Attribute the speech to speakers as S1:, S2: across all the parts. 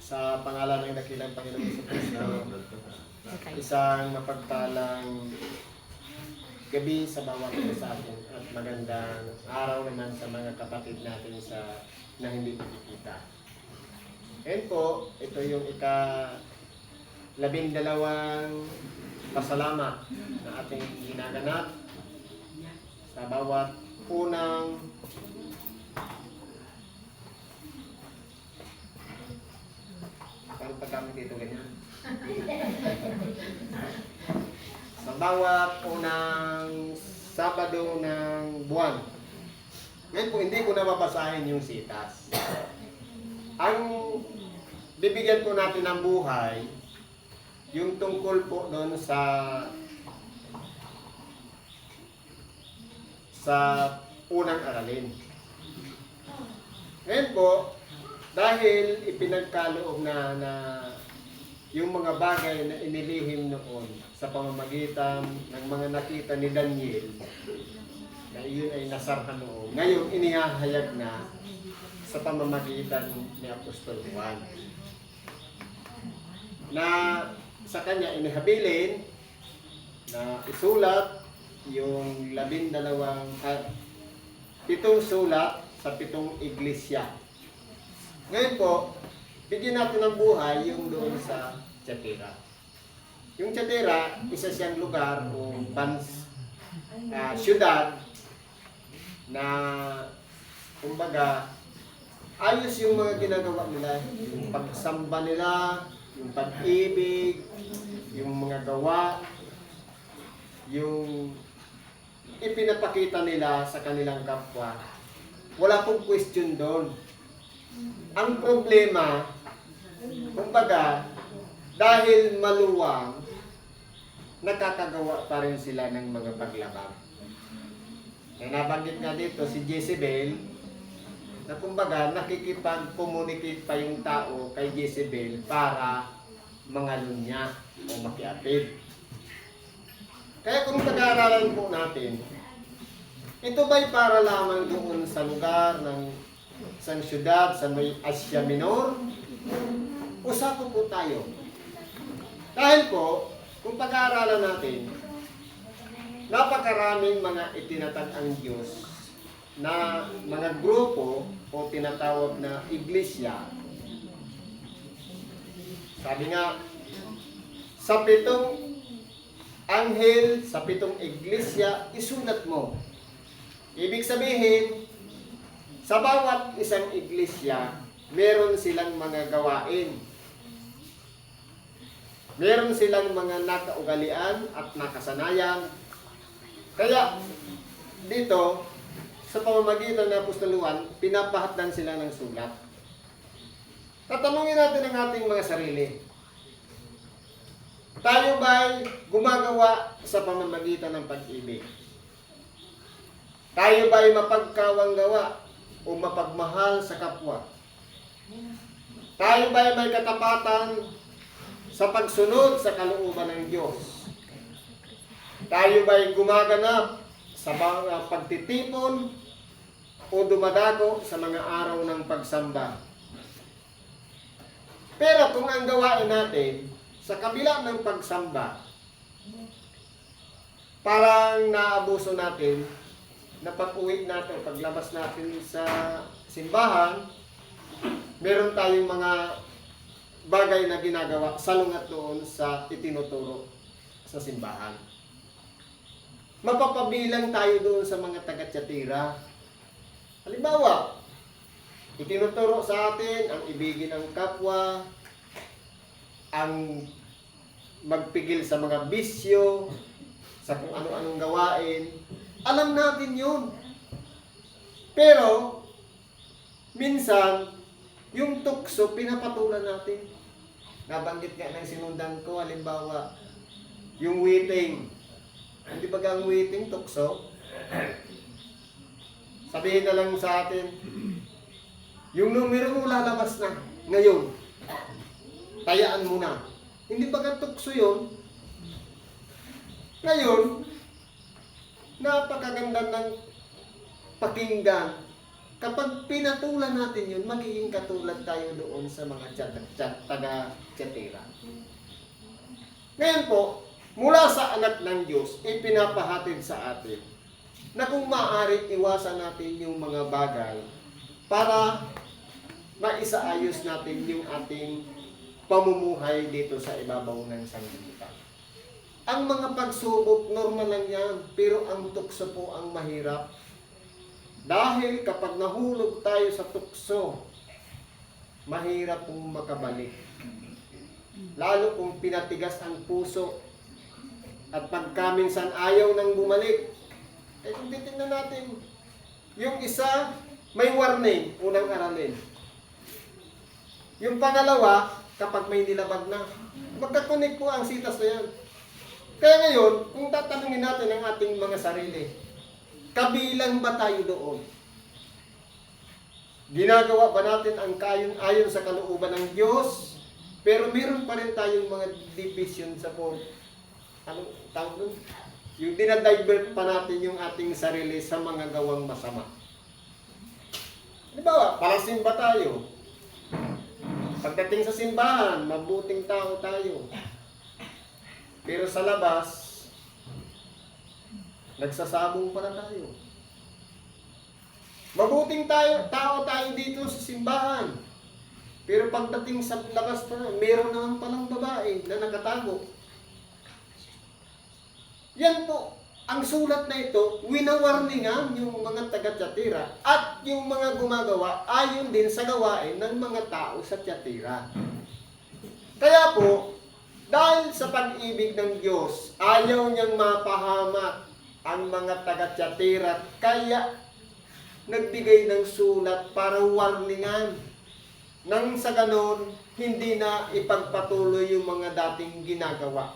S1: Sa pangalan ng dakilang Panginoon Jesucristo, isang mapagpalang gabi sa bawat isa sa atin at magandang araw naman sa mga kapatid natin na hindi nakikita. Ngayon po, ito yung ika-12 pasalamat na ating ginaganap sa bawat unang parang pagkamit dito ganyan. Sa bawat unang Sabado ng buwan. Ngayon po, hindi ko na mabasahin yung sitas. Ang bibigyan po natin ng buhay, yung tungkol po doon sa unang aralin. Ngayon po, dahil ipinagkaloob na yung mga bagay na inilihim noon sa pamamagitan ng mga nakita ni Daniel, na iyon ay nasarhan noon, ngayon inihahayag na sa pamamagitan ni Apostol Juan, na sa kanya inihabilin na isulat yung 12 pitong sulat sa 7 iglesia. Ngayon po, bigyan natin ng buhay yung doon sa Thyatira. Yung Thyatira, isa siyang lugar o syudad na kumbaga ayos yung mga ginagawa nila, yung pagsamba nila, yung pag-ibig, yung mga gawa, yung ipinapakita nila sa kanilang kapwa. Wala pong question doon. Ang problema, kumbaga, dahil maluwang, nakakagawa pa rin sila ng mga paglabag. Nabanggit nga dito si Jezebel, na kumbaga nakikipag-communicate pa yung tao kay Jezebel para mangalun niya o makiapid. Kaya kung pag-aaralan po natin, ito ba'y para lamang doon sa lugar ng isang syudad sa may Asia Minor? Usapan po tayo. Dahil po, kung pag-aaralan natin, napakaraming mga itinatag ang Diyos na mga grupo o tinatawag na iglesia. Sabi nga, sa 7 anghel, sa 7 iglesia, isulat mo. Ibig sabihin, sa bawat isang iglesia, meron silang mga gawain. Meron silang mga nakaugalian at nakasanayan. Kaya, dito, sa pamamagitan ng Apostol Juan, pinapahatdan sila ng sulat. Tatanungin natin ang ating mga sarili. Tayo ba'y gumagawa sa pamamagitan ng pag-ibig? Tayo ba'y mapagkawang gawa o mapagmahal sa kapwa? Tayo ba'y may katapatan sa pagsunod sa kalooban ng Diyos? Tayo ba'y gumaganap sa mga pagtitipon o dumadago sa mga araw ng pagsamba? Pero kung ang gawain natin sa kabila ng pagsamba, parang naabuso natin na pag-uwi natin, paglabas natin sa simbahan, meron tayong mga bagay na ginagawa salungat doon sa itinuturo sa simbahan. Mapapabilang tayo doon sa mga taga-Thyatira. Halimbawa, itinuturo sa atin ang ibigin ang kapwa, ang magpigil sa mga bisyo, sa kung ano-anong gawain. Alam natin yun. Pero, minsan, yung tukso, pinapatulan natin. Nabanggit nga ng sinundan ko, halimbawa, yung waiting. Hindi ba ang waiting, tukso? Sabihin na lang sa atin, yung numero mo lalabas na ngayon. Tayaan mo na. Hindi ba tukso yun? Ngayon, napakaganda ng pakinggan Kapag pinatulan natin yun, magiging katulad tayo doon sa mga taga-Tiyatira. Ngayon po, mula sa anak ng Diyos, ipinapahatid sa atin na kung maaari iwasan natin yung mga bagay para maisaayos natin yung ating pamumuhay dito sa ibabaw ng sanglibutan. Ang mga pagsubok, normal lang yan, pero ang tukso po ang mahirap. Dahil kapag nahulog tayo sa tukso, mahirap pong makabalik. Lalo kung pinatigas ang puso at pagkaminsan ayaw nang bumalik. Eh kung titignan natin, yung isa may warning, unang aralin. Yung pangalawa, kapag may nilabag na, magkakonek po ang sitas na yan. Kaya ngayon, kung tatanungin natin ang ating mga sarili, kabilang ba tayo doon? Ginagawa ba natin ang ayon sa kalooban ng Diyos? Pero meron pa rin tayong mga division sa anong tawag doon? Yung dinadivert pa natin yung ating sarili sa mga gawang masama. Diba, parasimba tayo. Pagdating sa simbahan, mabuting tao tayo. Pero sa labas, nagsasabong pala tayo. Mabuting tao tayo dito sa simbahan. Pero pagdating sa labas pa, meron naman palang babae na nakatago. Yan po, ang sulat na ito, winawarningan yung mga taga-Tiyatira at yung mga gumagawa ayon din sa gawain ng mga tao sa Tiyatira. Kaya po, dahil sa pag-ibig ng Diyos, ayaw niyang mapahamak ang mga taga-Tiyatira, kaya nagbigay ng sulat para warningan. Nang sa ganon, hindi na ipagpatuloy yung mga dating ginagawa.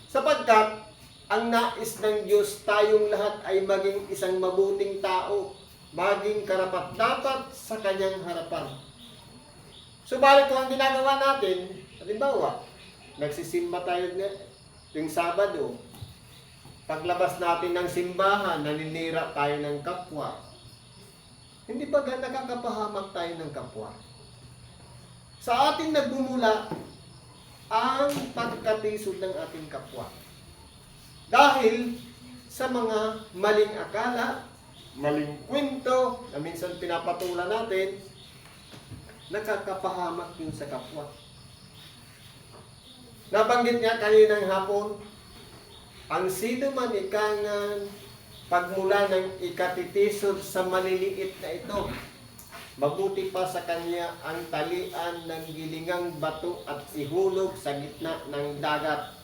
S1: Sapagkat, ang nais ng Diyos tayong lahat ay maging isang mabuting tao, maging karapat-dapat sa kanyang harapan. Subalit kung ang ginagawa natin, halimbawa, nagsisimba tayo yung Sabado, paglabas natin ng simbahan, naninira tayo ng kapwa, hindi ba nakakapahamak tayo ng kapwa? Sa ating nagbumula ang pagkatisod ng ating kapwa. Dahil sa mga maling akala, maling kwento na minsan pinapatulan natin, nakakapahamak yun sa kapwa. Nabanggit nga kaninang hapon, ang sino man ikangan pagmula ng ikatitisod sa maliliit na ito, mabuti pa sa kanya ang talian ng gilingang bato at ihulog sa gitna ng dagat.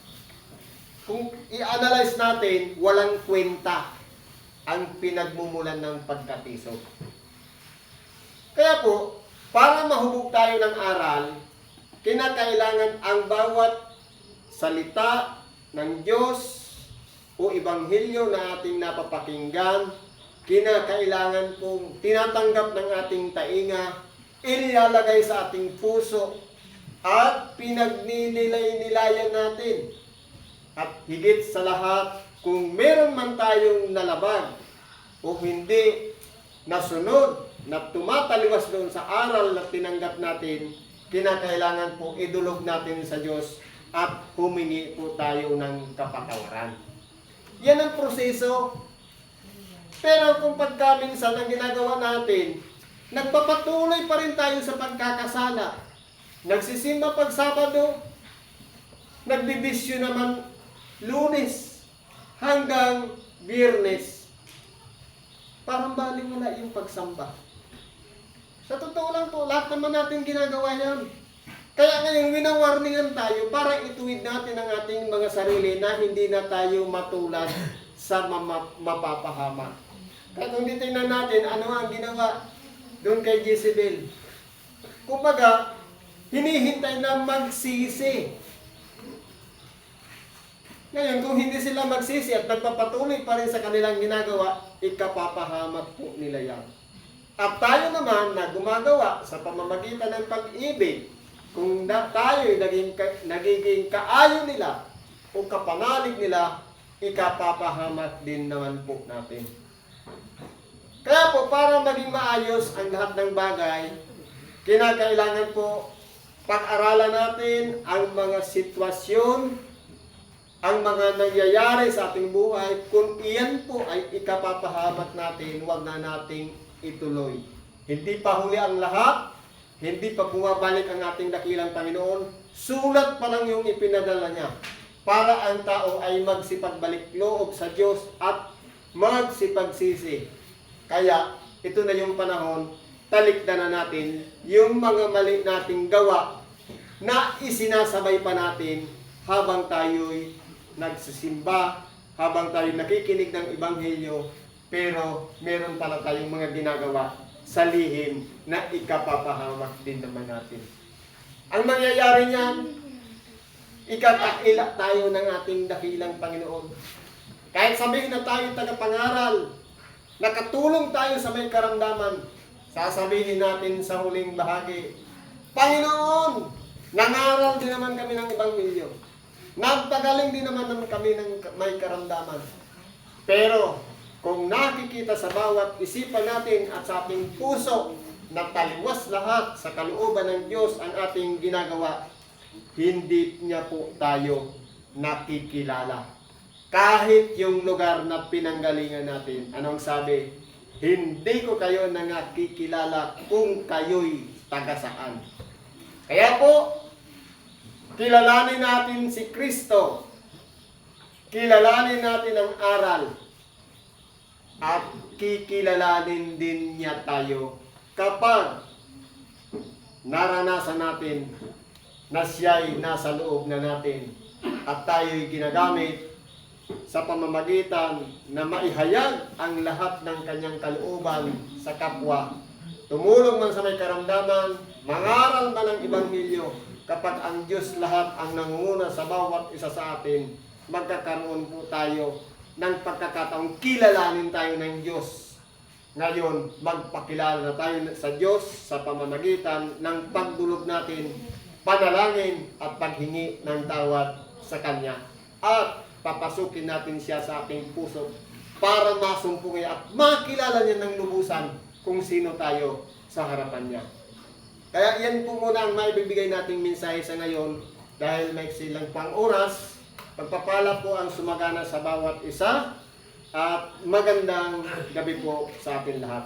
S1: Kung i-analyze natin, walang kwenta ang pinagmumulan ng pagkatisod. Kaya po, para mahubog tayo ng aral, kinakailangan ang bawat salita ng Diyos o ebanghelyo na ating napapakinggan, kinakailangan pong tinatanggap ng ating tainga, inilalagay sa ating puso, at pinagninilay-nilayan natin. At higit sa lahat, kung meron man tayong nalabag o hindi nasunod na tumataliwas doon sa aral na tinanggap natin, kinakailangan po idulog natin sa Diyos at humingi po tayo ng kapatawaran. Yan ang proseso. Pero kung pagkaminsan ang ginagawa natin, nagpapatuloy pa rin tayo sa pagkakasala. Nagsisimba pag Sabado, nagbibisyo naman Lunes hanggang Biyernes. Parang baliwala yung pagsamba. Sa totoo lang po, lahat naman natin ginagawa yan. Kaya ngayon, winawarningan tayo para ituwid natin ang ating mga sarili na hindi na tayo matulad sa mapapahamak. Kaya kung titingnan natin, ano ang ginawa doon kay Jezebel? Kumbaga, hinihintay na magsisi. Ngayon, kung hindi sila magsisi at nagpapatuloy pa rin sa kanilang ginagawa, ikapapahamak po nila yan. At tayo naman na gumagawa sa pamamagitan ng pag-ibig, kung tayo nagiging kaayo nila o kapanalig nila, ikapapahamak din naman po natin. Kaya po, para maging maayos ang lahat ng bagay, kinakailangan po pag-aralan natin ang mga sitwasyon, ang mga nangyayari sa ating buhay. Kung iyan po ay ikapapahamak natin, huwag na nating ituloy. Hindi pa huli ang lahat, hindi pa bumabalik ang ating dakilang Panginoon, sulat pa lang yung ipinadala niya para ang tao ay magsipagbalik loob sa Diyos at magsipagsisi. Kaya ito na yung panahon, talikdan na natin yung mga mali nating gawa na isinasabay pa natin habang tayo'y nagsisimba, habang tayo nakikinig ng Ebanghelyo, pero meron pala tayong mga ginagawa sa lihim na ikapapahamak din naman natin. Ang mangyayari niyan, ikakaila tayo ng ating dakilang Panginoon. Kahit sabihin na tayo tagapangaral, nakatulong tayo sa may karamdaman, sasabihin natin sa huling bahagi, Panginoon, nangaral din naman kami ng Ebanghelyo. Nagpagaling din naman kami ng may karamdaman. Pero, kung nakikita sa bawat isipan natin at sa ating puso na taliwas lahat sa kalooban ng Diyos ang ating ginagawa, hindi niya po tayo nakikilala. Kahit yung lugar na pinanggalingan natin, anong sabi? Hindi ko kayo nakikilala kung kayo'y taga saan. Kaya po, kilalanin natin si Kristo. Kilalanin natin ang aral. At kikilalanin din niya tayo kapag naranasan natin na siya'y nasa loob na natin at tayo'y ginagamit sa pamamagitan na maihayag ang lahat ng kanyang kalooban sa kapwa. Tumulong man sa may karamdaman, mangaral man ng Ebanghelyo, kapag ang Diyos lahat ang nangunguna sa bawat isa sa atin, magkakaroon po tayo ng pagkakataong kilalanin tayo ng Diyos. Ngayon, magpakilala na tayo sa Diyos sa pamamagitan ng pagdulog natin, panalangin at paghingi ng tawad sa Kanya. At papasukin natin siya sa ating puso para masumpungin at makilala niya ng lubusan kung sino tayo sa harapan niya. Kaya yan po muna ang maibibigay nating mensahe sa ngayon dahil may silang pang oras. Pagpapala po ang sumagana sa bawat isa at magandang gabi po sa atin lahat.